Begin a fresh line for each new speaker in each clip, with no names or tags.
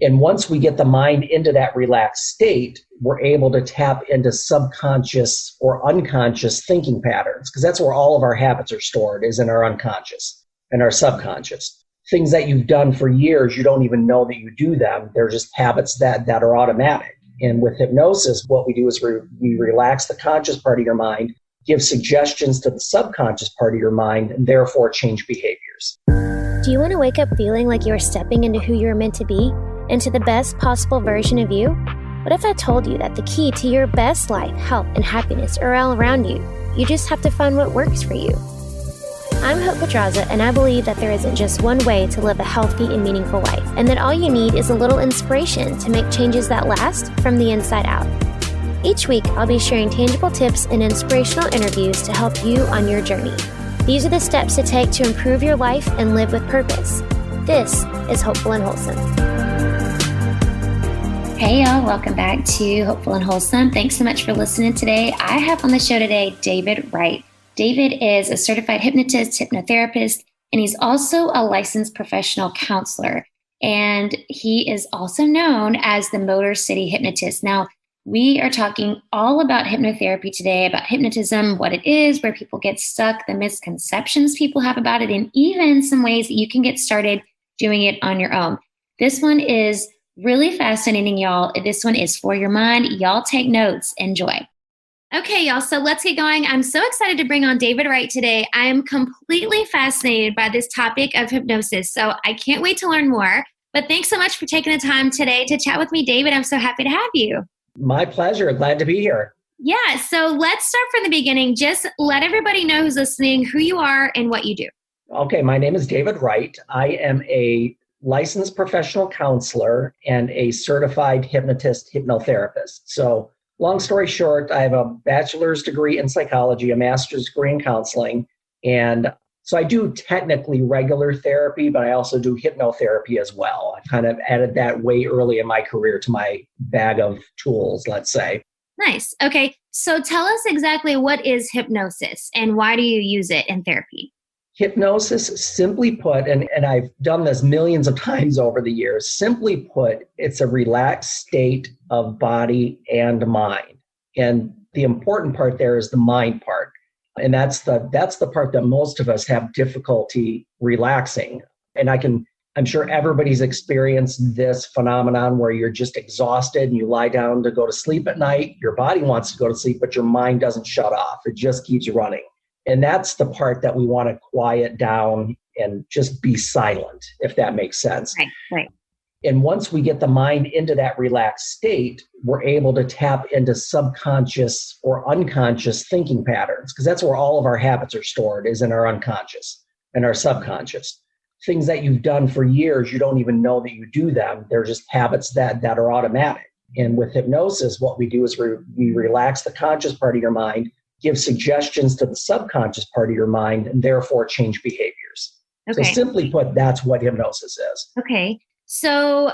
And once we get the mind into that relaxed state, we're able to tap into subconscious or unconscious thinking patterns, because that's where all of our habits are stored, is in our unconscious and our subconscious. Things that you've done for years, you don't even know that you do them. They're just habits that are automatic. And with hypnosis, what we do is we relax the conscious part of your mind, give suggestions to the subconscious part of your mind, and therefore change behaviors.
Do you want to wake up feeling like you are stepping into who you are meant to be? Into the best possible version of you? What if I told you that the key to your best life, health, and happiness are all around you? You just have to find what works for you. I'm Hope Pedraza, and I believe that there isn't just one way to live a healthy and meaningful life, and that all you need is a little inspiration to make changes that last from the inside out. Each week, I'll be sharing tangible tips and inspirational interviews to help you on your journey. These are the steps to take to improve your life and live with purpose. This is Hopeful and Wholesome.
Hey y'all, welcome back to Hopeful and Wholesome. Thanks so much for listening today. I have on the show today David Wright. David is a certified hypnotist, hypnotherapist, and he's also a licensed professional counselor. And he is also known as the Motor City Hypnotist. Now, we are talking all about hypnotherapy today, about hypnotism, what it is, where people get stuck, the misconceptions people have about it, and even some ways that you can get started doing it on your own. This one is really fascinating, y'all. This one is for your mind. Y'all take notes. Enjoy. Okay, y'all, so let's get going. I'm so excited to bring on David Wright today. I am completely fascinated by this topic of hypnosis, so I can't wait to learn more. But thanks so much for taking the time today to chat with me, David. I'm so happy to have you.
My pleasure. Glad to be here.
Yeah, so let's start from the beginning. Just let everybody know who's listening, who you are, and what you do.
Okay, my name is David Wright. I am a licensed professional counselor and a certified hypnotist, hypnotherapist. So long story short, I have a bachelor's degree in psychology, a master's degree in counseling. And so I do technically regular therapy, but I also do hypnotherapy as well. I kind of added that way early in my career to my bag of tools, let's say.
Nice. Okay. So tell us exactly what is hypnosis and why do you use it in therapy?
Hypnosis, simply put, and I've done this millions of times over the years, simply put, it's a relaxed state of body and mind. And the important part there is the mind part. And that's the part that most of us have difficulty relaxing. And I'm sure everybody's experienced this phenomenon where you're just exhausted and you lie down to go to sleep at night. Your body wants to go to sleep, but your mind doesn't shut off. It just keeps running. And that's the part that we want to quiet down and just be silent, if that makes sense.
Right.
And once we get the mind into that relaxed state, we're able to tap into subconscious or unconscious thinking patterns, because that's where all of our habits are stored, is in our unconscious and our subconscious. Things that you've done for years, you don't even know that you do them. They're just habits that are automatic. And with hypnosis, what we do is we relax the conscious part of your mind, give suggestions to the subconscious part of your mind, and therefore change behaviors. Okay. So simply put, that's what hypnosis is.
Okay. So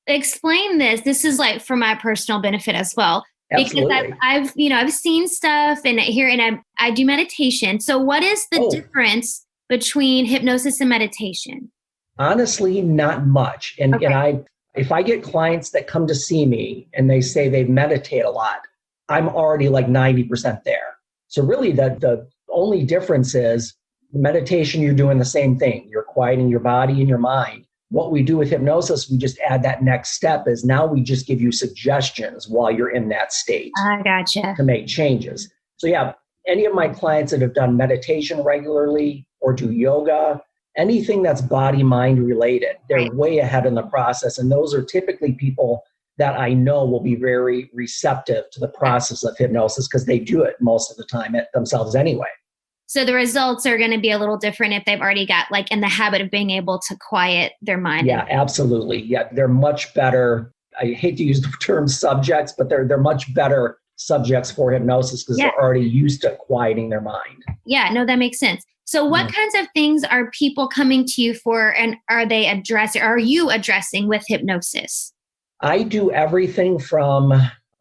explain this. This is like for my personal benefit as well.
Absolutely.
Because I've seen stuff and I do meditation. So what is the difference between hypnosis and meditation?
Honestly, not much. And if I get clients that come to see me and they say they meditate a lot, I'm already like 90% there. So really the only difference is meditation, you're doing the same thing. You're quieting your body and your mind. What we do with hypnosis, we just add that next step is now we just give you suggestions while you're in that state.
I gotcha.
To make changes. So yeah, any of my clients that have done meditation regularly or do yoga, anything that's body-mind related, they're way ahead in the process. And those are typically people that I know will be very receptive to the process of hypnosis because they do it most of the time themselves anyway.
So the results are going to be a little different if they've already got like in the habit of being able to quiet their mind.
Yeah, absolutely. Yeah, they're much better. I hate to use the term subjects, but they're much better subjects for hypnosis because they're already used to quieting their mind.
Yeah, no, that makes sense. So what kinds of things are people coming to you for, and are you addressing with hypnosis?
I do everything from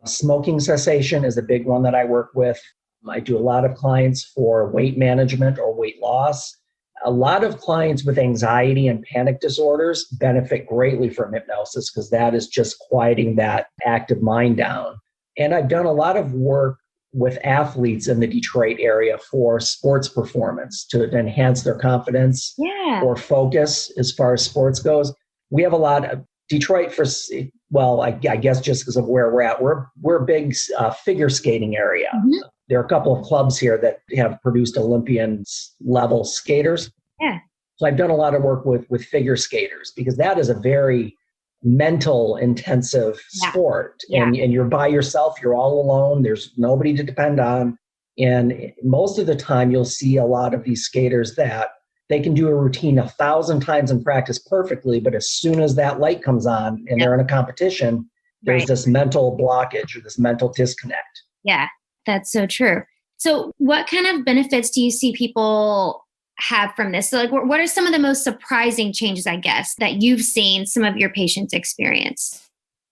smoking cessation is a big one that I work with. I do a lot of clients for weight management or weight loss. a lot of clients with anxiety and panic disorders benefit greatly from hypnosis because that is just quieting that active mind down. And I've done a lot of work with athletes in the Detroit area for sports performance to enhance their confidence or focus as far as sports goes. We have a lot of Detroit I guess just because of where we're at, we're a big figure skating area. Mm-hmm. There are a couple of clubs here that have produced Olympian level skaters.
Yeah.
So I've done a lot of work with figure skaters because that is a very mental intensive sport.
Yeah.
And you're by yourself, you're all alone. There's nobody to depend on. And most of the time you'll see a lot of these skaters that they can do a routine 1,000 times and practice perfectly. But as soon as that light comes on and they're in a competition, there's this mental blockage or this mental disconnect.
Yeah. That's so true. So what kind of benefits do you see people have from this? So like, what are some of the most surprising changes, I guess, that you've seen some of your patients experience?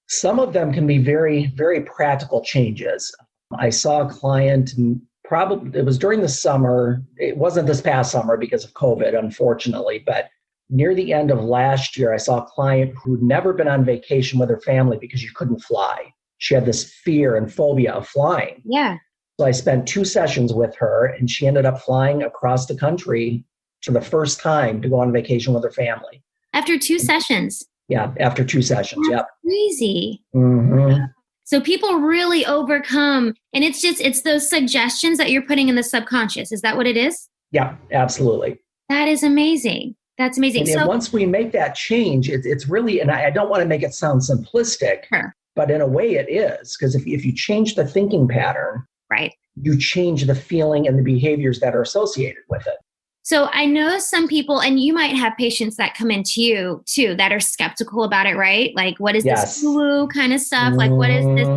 Some of them can be very, very practical changes. I saw a client, it was during the summer. It wasn't this past summer because of COVID, unfortunately, but near the end of last year, I saw a client who'd never been on vacation with her family because you couldn't fly. She had this fear and phobia of flying.
Yeah.
So I spent 2 sessions with her and she ended up flying across the country for the first time to go on vacation with her family.
After 2 sessions?
Yeah, after 2 sessions.
That's crazy.
Mm-hmm.
So people really overcome, and it's those suggestions that you're putting in the subconscious. Is that what it is?
Yeah, absolutely.
That is amazing. That's amazing.
And once we make that change, it's really, and I don't want to make it sound simplistic.
Sure.
But in a way it is, because if you change the thinking pattern,
right,
you change the feeling and the behaviors that are associated with it.
So I know some people, and you might have patients that come into you too, that are skeptical about it, right? Like, what is this woo kind of stuff? Like, what is this?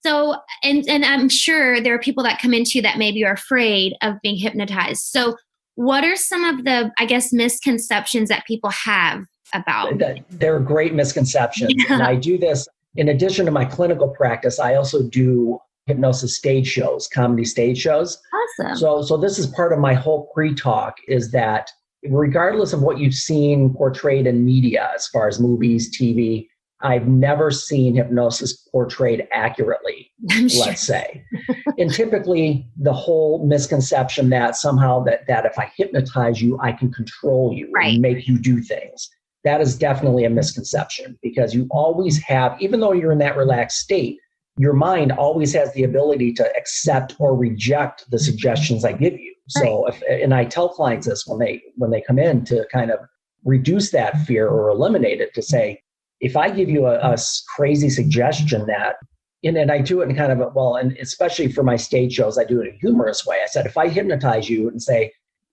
So, and I'm sure there are people that come into you that maybe are afraid of being hypnotized. So what are some of the, I guess, misconceptions that people have about it?
There are great misconceptions. Yeah. And I do this. In addition to my clinical practice, I also do hypnosis stage shows, comedy stage shows.
Awesome.
So this is part of my whole pre-talk is that regardless of what you've seen portrayed in media, as far as movies, TV, I've never seen hypnosis portrayed accurately, let's say. And typically the whole misconception that somehow that if I hypnotize you, I can control you and make you do things. That is definitely a misconception because you always have, even though you're in that relaxed state, your mind always has the ability to accept or reject the suggestions I give you. So, and I tell clients this when they come in to kind of reduce that fear or eliminate it, to say, if I give you a crazy suggestion that, and I do it in kind of and especially for my stage shows, I do it in a humorous way. I said, if I hypnotize you and say,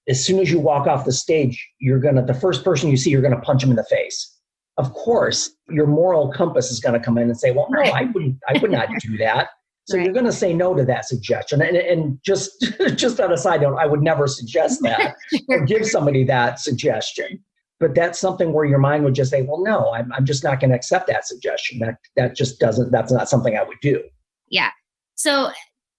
as soon as you walk off the stage, the first person you see, you're going to punch him in the face. Of course, your moral compass is going to come in and say, well, no, I would not do that. So you're going to say no to that suggestion. And just on a side note, I would never suggest that or give somebody that suggestion. But that's something where your mind would just say, well, no, I'm just not going to accept that suggestion. That's not something I would do.
Yeah. So,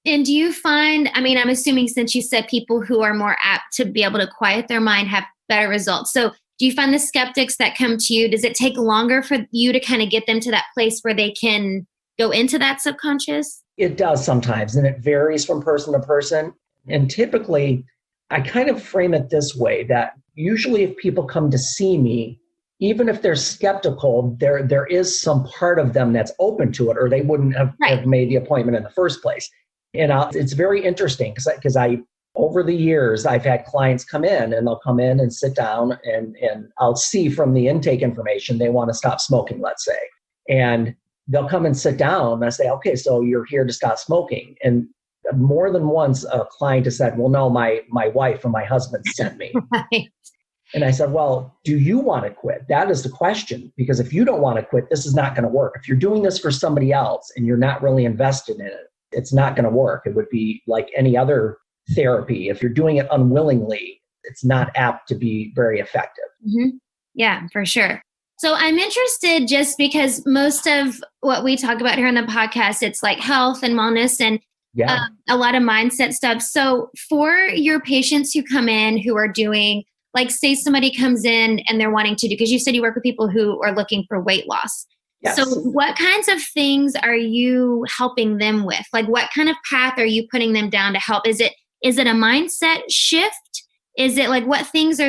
and do you find, I'm assuming since you said people who are more apt to be able to quiet their mind have better results. So do you find the skeptics that come to you, does it take longer for you to kind of get them to that place where they can go into that subconscious?
It does sometimes, and it varies from person to person. And typically, I kind of frame it this way, that usually if people come to see me, even if they're skeptical, there is some part of them that's open to it, or they wouldn't have made the appointment in the first place. And it's very interesting because over the years, I've had clients come in and they'll come in and sit down and I'll see from the intake information, they want to stop smoking, let's say. And they'll come and sit down and I say, okay, so you're here to stop smoking. And more than once, a client has said, well, no, my wife or my husband sent me.
Right.
And I said, well, do you want to quit? That is the question. Because if you don't want to quit, this is not going to work. If you're doing this for somebody else and you're not really invested in it, it's not going to work. It would be like any other therapy. If you're doing it unwillingly, it's not apt to be very effective.
Mm-hmm. Yeah, for sure. So I'm interested just because most of what we talk about here on the podcast, it's like health and wellness and a lot of mindset stuff. So for your patients who come in who are doing like say somebody comes in and they're wanting to do, because you said you work with people who are looking for weight loss.
Yes.
So what kinds of things are you helping them with? Like what kind of path are you putting them down to help? Is it a mindset shift? Is it like what things are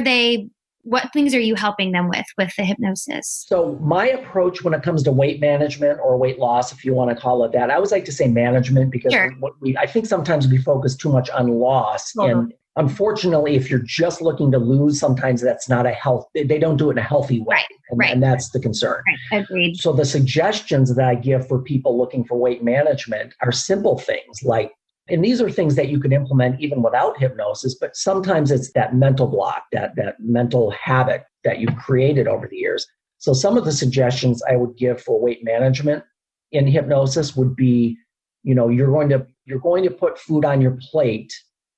you helping them with the hypnosis?
So my approach when it comes to weight management or weight loss, if you want to call it that, I always like to say management because
Sure.
I think sometimes we focus too much on loss. And unfortunately, if you're just looking to lose, sometimes that's not they don't do it in a healthy way.
Right.
And that's the concern.
Right. Agreed.
So the suggestions that I give for people looking for weight management are simple things like, and these are things that you can implement even without hypnosis, but sometimes it's that mental block, that mental habit that you've created over the years. So some of the suggestions I would give for weight management in hypnosis would be, you're going to put food on your plate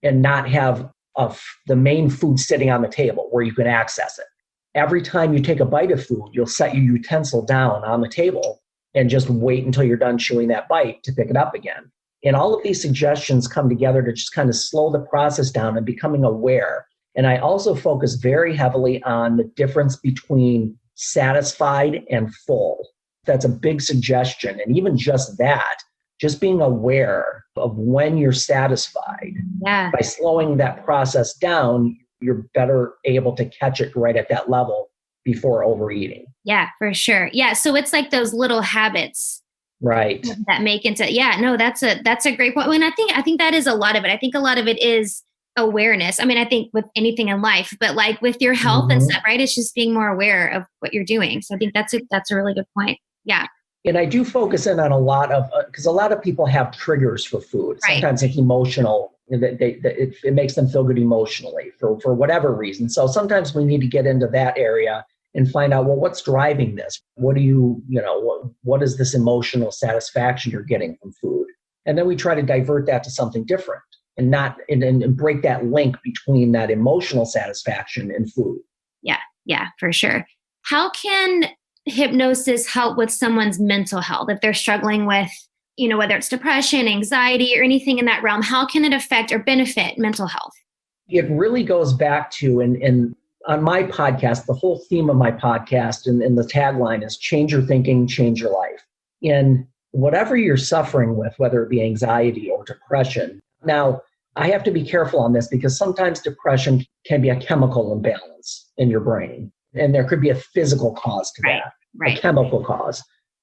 and not have the main food sitting on the table where you can access it. Every time you take a bite of food, you'll set your utensil down on the table and just wait until you're done chewing that bite to pick it up again. And all of these suggestions come together to just kind of slow the process down and becoming aware. And I also focus very heavily on the difference between satisfied and full. That's a big suggestion. And even just that, just being aware of when you're satisfied, by slowing that process down, you're better able to catch it right at that level before overeating.
Yeah, for sure. Yeah. So it's like those little habits.
Right.
That make into, that's a great point. And I think that is a lot of it. I think a lot of it is awareness. I mean, I think with anything in life, but like with your health and stuff, right? It's just being more aware of what you're doing. So I think that's a really good point. Yeah.
And I do focus in on a lot of, because a lot of people have triggers for food.
Right.
Sometimes it's emotional. It makes them feel good emotionally for whatever reason. So sometimes we need to get into that area and find out, well, what's driving this? What is this emotional satisfaction you're getting from food? And then we try to divert that to something different and and break that link between that emotional satisfaction and food.
Yeah, for sure. How can hypnosis help with someone's mental health if they're struggling with, whether it's depression, anxiety, or anything in that realm? How can it affect or benefit mental health?
It really goes back to, and on my podcast, the whole theme of my podcast and the tagline is change your thinking, change your life. And whatever you're suffering with, whether it be anxiety or depression. Now, I have to be careful on this because sometimes depression can be a chemical imbalance in your brain. And there could be a physical cause to that, a chemical cause.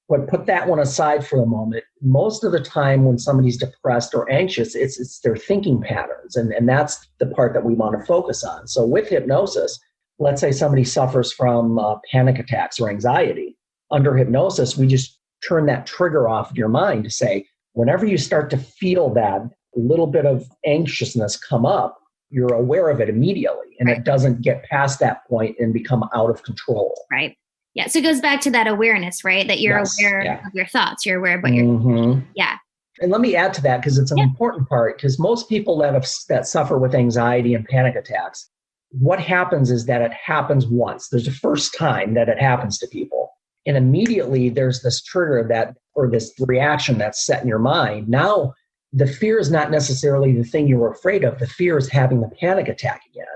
But put that one aside for a moment. Most of the time when somebody's depressed or anxious, it's their thinking patterns. And that's the part that we want to focus on. So with hypnosis, let's say somebody suffers from panic attacks or anxiety. Under hypnosis, we just turn that trigger off in your mind to say, whenever you start to feel that little bit of anxiousness come up, you're aware of it immediately. And it doesn't get past that point and become out of control.
Right. Yeah. So it goes back to that awareness, right? That you're aware of your thoughts. You're aware of what you're doing. Yeah.
And let me add to that because it's an important part, because most people that suffer with anxiety and panic attacks, what happens is that it happens once. There's a first time that it happens to people. And immediately there's this trigger or this reaction that's set in your mind. Now, the fear is not necessarily the thing you were afraid of. The fear is having the panic attack again.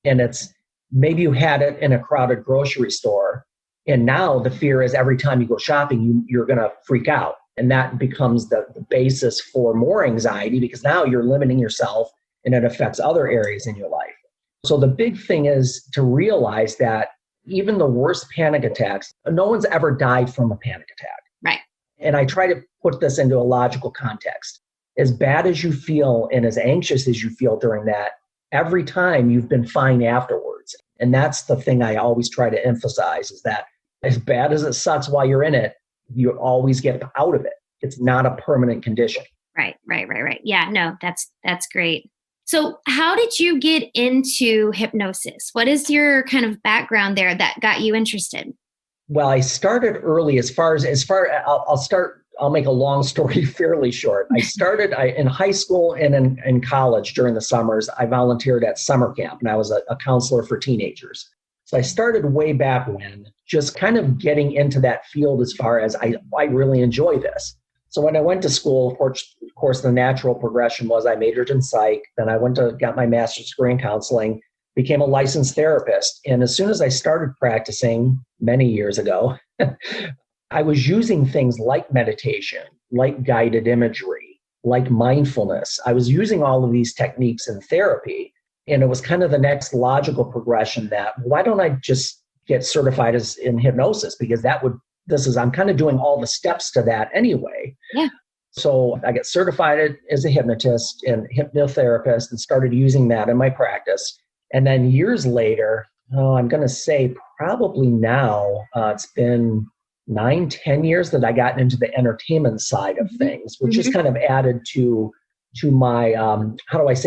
And it's maybe you had it in a crowded grocery store. And now the fear is every time you go shopping, you're going to freak out. And that becomes the basis for more anxiety because now you're limiting yourself and it affects other areas in your life. So the big thing is to realize that even the worst panic attacks, no one's ever died from a panic attack.
Right.
And I try to put this into a logical context. As bad as you feel and as anxious as you feel during that, every time you've been fine afterwards. And that's the thing I always try to emphasize is that as bad as it sucks while you're in it, you always get out of it. It's not a permanent condition.
Right. Yeah, no, that's great. So how did you get into hypnosis? What is your kind of background there that got you interested?
Well, I started early I'll make a long story fairly short. I started in high school and in college during the summers. I volunteered at summer camp and I was a counselor for teenagers. So I started way back when, just kind of getting into that field as far as I really enjoy this. So when I went to school, of course, the natural progression was I majored in psych. Then I got my master's degree in counseling. became a licensed therapist. And as soon as I started practicing many years ago, I was using things like meditation, like guided imagery, like mindfulness. I was using all of these techniques in therapy. And it was kind of the next logical progression that, why don't I just get certified as in hypnosis? Because I'm kind of doing all the steps to that anyway.
Yeah.
So I got certified as a hypnotist and hypnotherapist and started using that in my practice. And then years later, I'm going to say probably now, it's been 9-10 years that I got into the entertainment side of things, which is kind of added to my,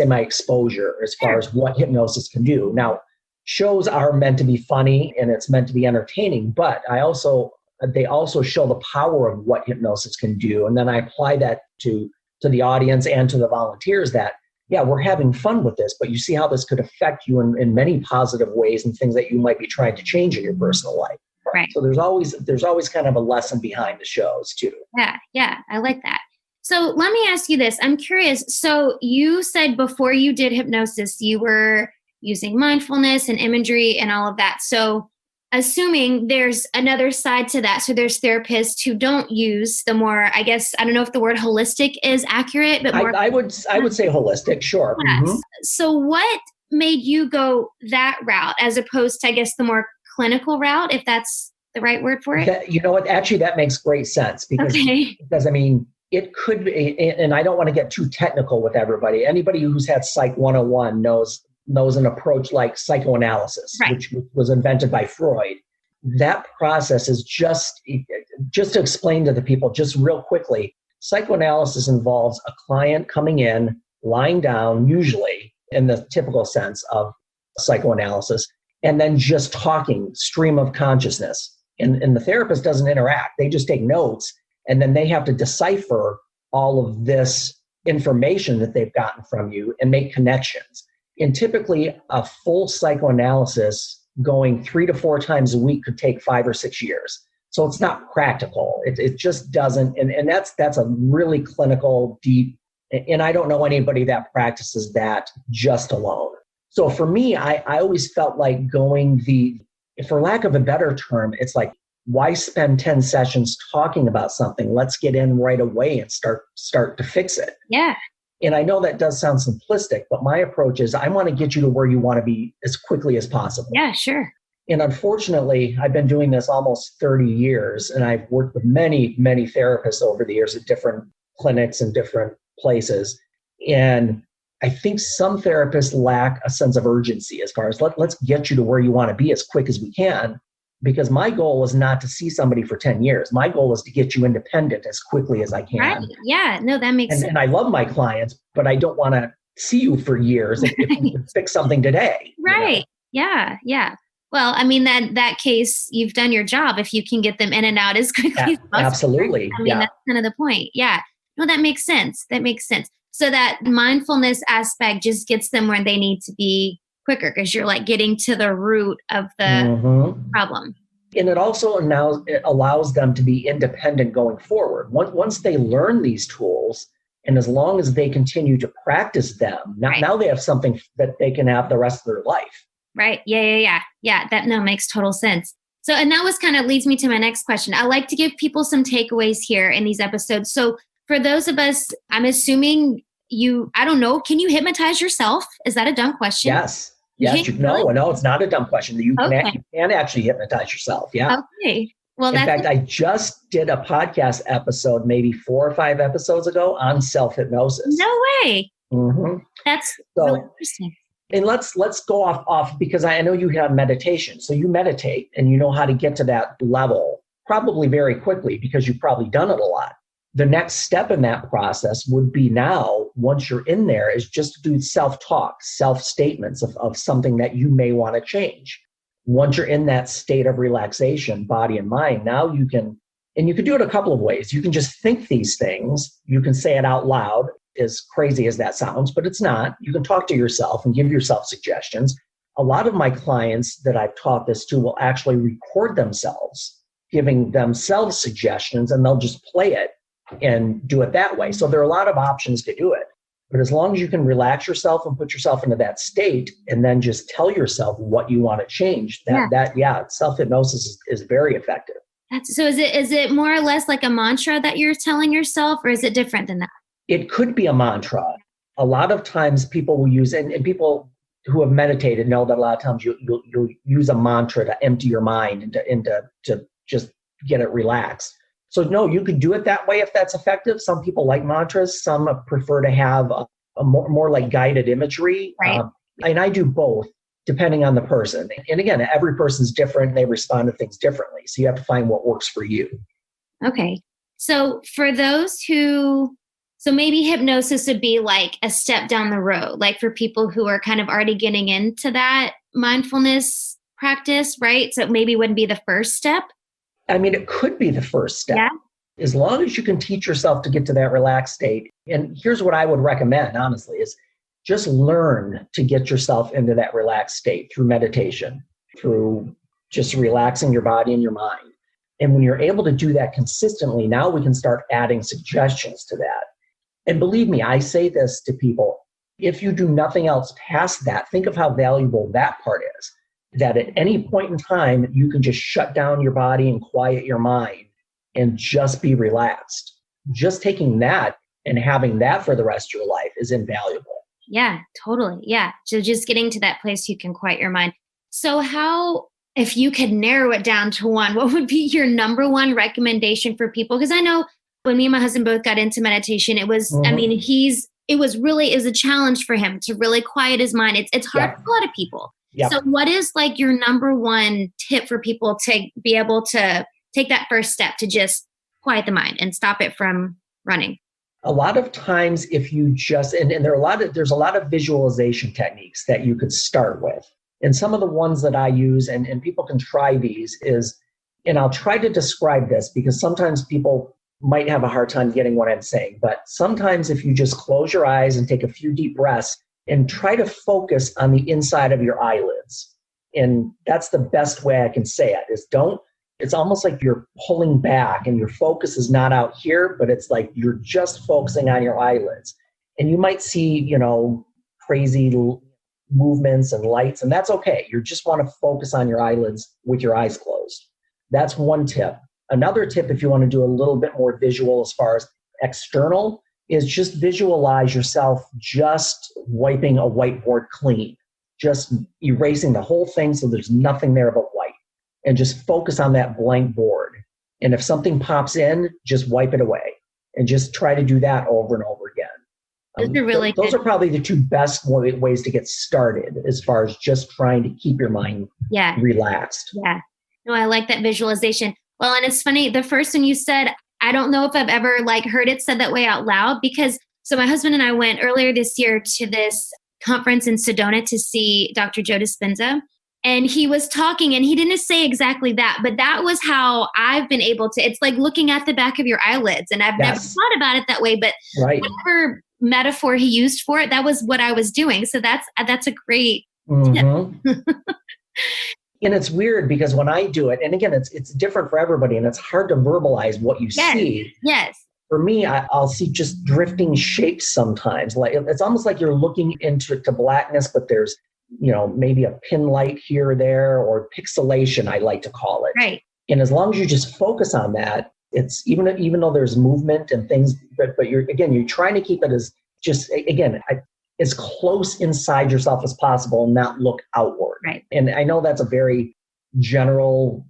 my exposure as far as what hypnosis can do. Now, shows are meant to be funny and it's meant to be entertaining, but they also show the power of what hypnosis can do. And then I apply that to the audience and to the volunteers that, yeah, we're having fun with this, but you see how this could affect you in many positive ways and things that you might be trying to change in your personal life.
Right.
So there's always kind of a lesson behind the shows too.
Yeah. I like that. So let me ask you this. I'm curious. So you said before you did hypnosis, you were using mindfulness and imagery and all of that. So assuming there's another side to that. So there's therapists who don't use the more, I guess, I don't know if the word holistic is accurate, but more.
I would say holistic, sure.
Yes.
Mm-hmm.
So what made you go that route as opposed to, I guess, the more clinical route, if that's the right word for it?
You know what? Actually, that makes great sense because I mean, it could be, and I don't want to get too technical with everybody. Anybody who's had Psych 101 knows an approach like psychoanalysis, which was invented by Freud. That process is just to explain to the people just real quickly, psychoanalysis involves a client coming in, lying down, usually in the typical sense of psychoanalysis, and then just talking, stream of consciousness. And the therapist doesn't interact. They just take notes, and then they have to decipher all of this information that they've gotten from you and make connections. And typically, a full psychoanalysis going 3 to 4 times a week could take 5 or 6 years. So it's not practical. It just doesn't. And that's a really clinical, deep, and I don't know anybody that practices that just alone. So for me, I always felt like going for lack of a better term, it's like, why spend 10 sessions talking about something? Let's get in right away and start to fix it.
Yeah.
And I know that does sound simplistic, but my approach is I want to get you to where you want to be as quickly as possible.
Yeah, sure.
And unfortunately, I've been doing this almost 30 years, and I've worked with many, many therapists over the years at different clinics and different places. And I think some therapists lack a sense of urgency as far as let's get you to where you want to be as quick as we can. Because my goal is not to see somebody for 10 years. My goal is to get you independent as quickly as I can.
Right. Yeah. No, that makes sense.
And I love my clients, but I don't want to see you for years if we can fix something today.
Right. You know? Yeah. Well, I mean, that case, you've done your job if you can get them in and out as quickly as possible.
Absolutely.
I mean, that's kind of the point. Yeah. No, that makes sense. So that mindfulness aspect just gets them where they need to be quicker because you're like getting to the root of the problem. And
it also now allows them to be independent going forward. Once they learn these tools, and as long as they continue to practice them, now they have something that they can have the rest of their life.
Right. Yeah. That makes total sense. So, and that was kind of leads me to my next question. I like to give people some takeaways here in these episodes. So for those of us, I'm assuming I don't know, can you hypnotize yourself? Is that a dumb question?
Yes. Yes, no, it's not a dumb question. You can actually hypnotize yourself. Yeah.
Okay. Well,
in fact, I just did a podcast episode maybe 4 or 5 episodes ago on self-hypnosis.
No way.
Mm-hmm.
That's really interesting.
And let's go off because I know you have meditation. So you meditate and you know how to get to that level probably very quickly because you've probably done it a lot. The next step in that process would be now, once you're in there, is just to do self-talk, self-statements of something that you may want to change. Once you're in that state of relaxation, body and mind, now you can do it a couple of ways. You can just think these things. You can say it out loud, as crazy as that sounds, but it's not. You can talk to yourself and give yourself suggestions. A lot of my clients that I've taught this to will actually record themselves, giving themselves suggestions, and they'll just play it and do it that way. So there are a lot of options to do it. But as long as you can relax yourself and put yourself into that state and then just tell yourself what you want to change, self-hypnosis is very effective.
So is it more or less like a mantra that you're telling yourself, or is it different than that?
It could be a mantra. A lot of times people will use, and people who have meditated know that a lot of times you'll use a mantra to empty your mind and to just get it relaxed. So no, you could do it that way if that's effective. Some people like mantras. Some prefer to have a more like guided imagery.
Right.
And I do both depending on the person. And again, every person's different and they respond to things differently. So you have to find what works for you.
Okay. So for those so maybe hypnosis would be like a step down the road, like for people who are kind of already getting into that mindfulness practice, right? So it maybe wouldn't be the first step.
I mean, it could be the first step.
Yeah.
As long as you can teach yourself to get to that relaxed state. And here's what I would recommend, honestly, is just learn to get yourself into that relaxed state through meditation, through just relaxing your body and your mind. And when you're able to do that consistently, now we can start adding suggestions to that. And believe me, I say this to people, if you do nothing else past that, think of how valuable that part is. That at any point in time, you can just shut down your body and quiet your mind and just be relaxed. Just taking that and having that for the rest of your life is invaluable.
Yeah, totally. Yeah. So just getting to that place you can quiet your mind. So how, if you could narrow it down to one, what would be your number one recommendation for people? Because I know when me and my husband both got into meditation, it was, I mean, it was a challenge for him to really quiet his mind. It's hard for a lot of people. Yep. So what is like your number one tip for people to be able to take that first step to just quiet the mind and stop it from running?
A lot of times if you just, and there's a lot of visualization techniques that you could start with. And some of the ones that I use, and people can try these is, and I'll try to describe this because sometimes people might have a hard time getting what I'm saying. But sometimes if you just close your eyes and take a few deep breaths and try to focus on the inside of your eyelids. And that's the best way I can say it is it's almost like you're pulling back and your focus is not out here, but it's like you're just focusing on your eyelids. And you might see, crazy movements and lights, and that's okay. You just want to focus on your eyelids with your eyes closed. That's one tip. Another tip, if you want to do a little bit more visual as far as external, is just visualize yourself just wiping a whiteboard clean, just erasing the whole thing so there's nothing there but white, and just focus on that blank board. And if something pops in, just wipe it away and just try to do that over and over again. Those are probably the two best ways to get started as far as just trying to keep your mind relaxed.
Yeah. No, I like that visualization. Well, and it's funny, the first one you said, I don't know if I've ever heard it said that way out loud, because so my husband and I went earlier this year to this conference in Sedona to see Dr. Joe Dispenza. And he was talking and he didn't say exactly that, but that was how I've been able to, it's like looking at the back of your eyelids. And I've never thought about it that way, but whatever metaphor he used for it, that was what I was doing. So that's a great tip.
And it's weird because when I do it, and again, it's different for everybody and it's hard to verbalize what you see.
Yes.
For me, I'll see just drifting shapes sometimes. Like it's almost like you're looking into blackness, but there's, maybe a pin light here or there, or pixelation, I like to call it.
Right.
And as long as you just focus on that, it's even though there's movement and things, but you're trying to keep it as close inside yourself as possible and not look outward.
Right.
And I know that's a very general,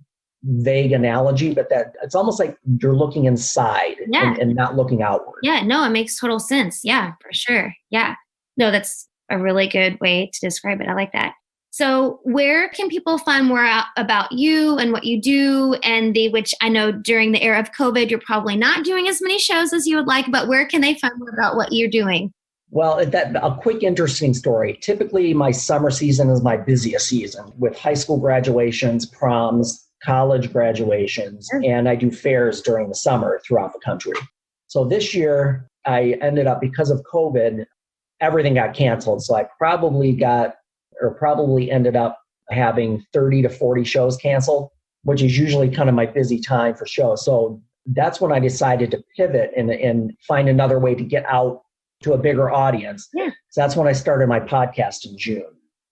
vague analogy, but that it's almost like you're looking inside and not looking outward.
Yeah, no, it makes total sense. Yeah, for sure. Yeah. No, that's a really good way to describe it. I like that. So where can people find more out about you and what you do? And which I know during the era of COVID, you're probably not doing as many shows as you would like, but where can they find more about what you're doing?
Well, a quick, interesting story. Typically, my summer season is my busiest season with high school graduations, proms, college graduations, and I do fairs during the summer throughout the country. So this year, I ended up, because of COVID, everything got canceled. So I probably ended up having 30 to 40 shows canceled, which is usually kind of my busy time for shows. So that's when I decided to pivot and find another way to get out to a bigger audience.
Yeah.
So that's when I started my podcast in June.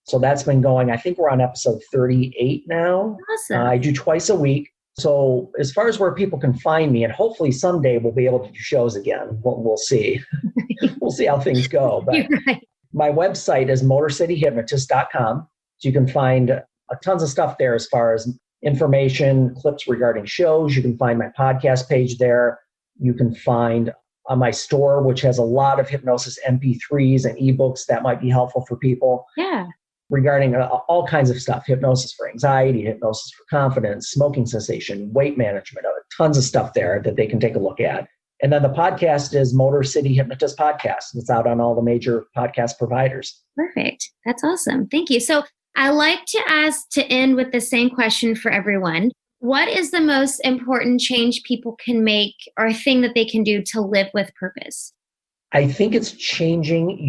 So that's been going, I think we're on episode 38 now.
Awesome.
I do twice a week. So as far as where people can find me, and hopefully someday we'll be able to do shows again. We'll see. We'll see how things go. But
right.
My website is motorcityhypnotist.com. So you can find tons of stuff there as far as information, clips regarding shows. You can find my podcast page there. You can find my store, which has a lot of hypnosis MP3s and ebooks that might be helpful for people.
Yeah.
Regarding all kinds of stuff, hypnosis for anxiety, hypnosis for confidence, smoking cessation, weight management, tons of stuff there that they can take a look at. And then the podcast is Motor City Hypnotist Podcast. It's out on all the major podcast providers.
Perfect. That's awesome. Thank you. So I like to ask to end with the same question for everyone. What is the most important change people can make or a thing that they can do to live with purpose?
I think it's changing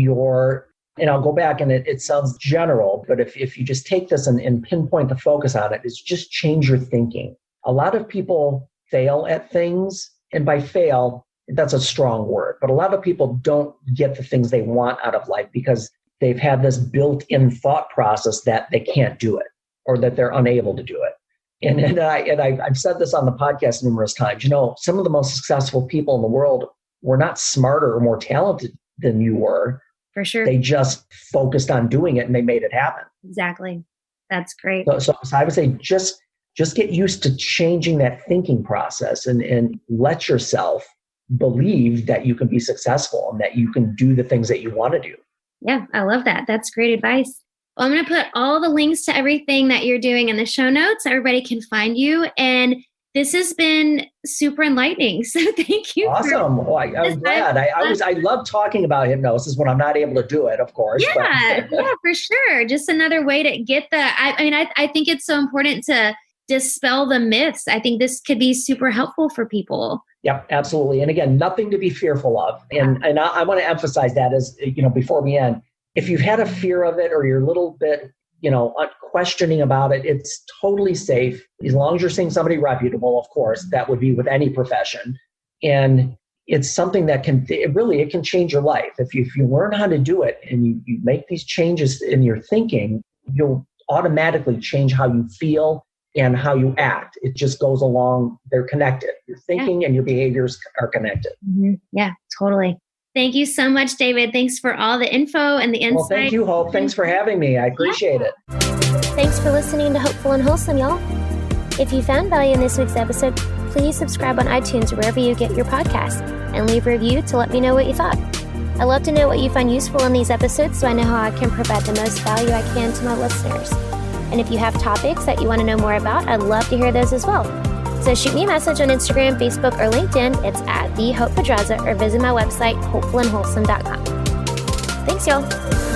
and I'll go back and it sounds general, but if you just take this and pinpoint the focus on it, it's just change your thinking. A lot of people fail at things, and by fail, that's a strong word, but a lot of people don't get the things they want out of life because they've had this built-in thought process that they can't do it or that they're unable to do it. And I've said this on the podcast numerous times. Some of the most successful people in the world were not smarter or more talented than you were.
For sure.
They just focused on doing it and they made it happen.
Exactly. That's great.
So I would say just get used to changing that thinking process and let yourself believe that you can be successful and that you can do the things that you want to do.
Yeah, I love that. That's great advice. Well, I'm going to put all the links to everything that you're doing in the show notes. Everybody can find you. And this has been super enlightening. So thank you.
Awesome. I'm glad. I love talking about hypnosis when I'm not able to do it, of course.
Yeah, yeah, for sure. Just another way to get I think it's so important to dispel the myths. I think this could be super helpful for people.
Yep, absolutely. And again, nothing to be fearful of. And I want to emphasize that as, before we end, if you've had a fear of it or you're a little bit, questioning about it, it's totally safe. As long as you're seeing somebody reputable, of course, that would be with any profession. And it's something that can change your life. If you learn how to do it and you make these changes in your thinking, you'll automatically change how you feel and how you act. It just goes along. They're connected. Your thinking and your behaviors are connected.
Mm-hmm. Yeah, totally. Thank you so much, David. Thanks for all the info and the insight.
Well, thank you, Hope. Thanks for having me. I appreciate it.
Thanks for listening to Hopeful and Wholesome, y'all. If you found value in this week's episode, please subscribe on iTunes or wherever you get your podcasts and leave a review to let me know what you thought. I love to know what you find useful in these episodes so I know how I can provide the most value I can to my listeners. And if you have topics that you want to know more about, I'd love to hear those as well. So shoot me a message on Instagram, Facebook, or LinkedIn. It's @TheHopePedraza or visit my website, hopefulandwholesome.com. Thanks, y'all.